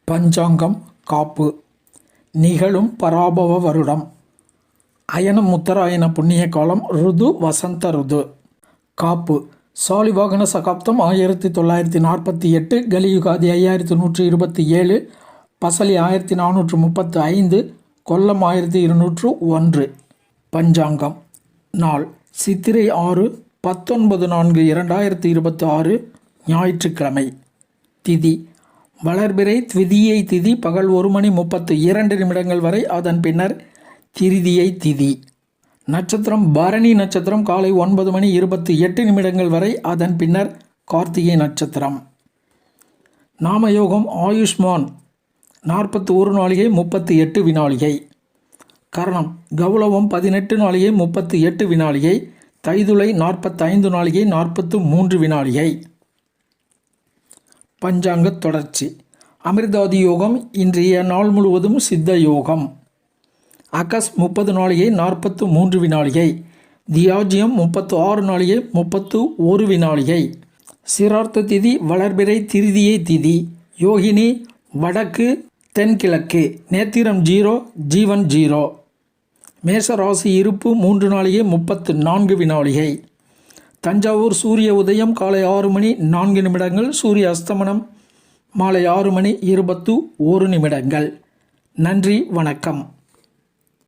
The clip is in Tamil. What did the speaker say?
பஞ்சாங்கம் காப்பு நிகழும் பராபவ வருடம் அயனம் உத்தராயண புண்ணிய காலம் ருது வசந்த ருது காப்பு சாலிவாகன சகாப்தம் 1948 கலியுகாதி 5127 பசலி 1435 கொல்லம் 1201 பஞ்சாங்கம் நாள் சித்திரை 6/19/4/2026 ஞாயிற்றுக்கிழமை திதி வளர்பிறை த்விதியை திதி பகல் 1:32 வரை அதன் பின்னர் திருதியை திதி நட்சத்திரம் பரணி நட்சத்திரம் காலை 9:28 வரை அதன் பின்னர் கார்த்திகை நட்சத்திரம் நாமயோகம் ஆயுஷ்மான் 41 நாளிகை 38 வினாளிகை கரணம் கௌளவம் 18 நாளிகை 38 வினாளிகை தைதுளை 45 நாளிகை 43 வினாளிகை பஞ்சாங்க தொடர்ச்சி அமிர்தாதி யோகம் இன்றைய நாள் முழுவதும் சித்த யோகம் அகஸ் 30 நாளிகை 43 வினாளிகை தியாஜ்யம் 36 நாளிகை 31 வினாளிகை சிரார்த்த திதி வளர்பிறை திருதியை திதி யோகினி வடக்கு தென்கிழக்கு நேத்திரம் 0 ஜீவன் 0 மேஷராசி இருப்பு 3 நாளிகை 34 வினாளிகை தஞ்சாவூர் சூரிய உதயம் காலை 6:04 சூரிய அஸ்தமனம் மாலை 6:21 நன்றி வணக்கம்.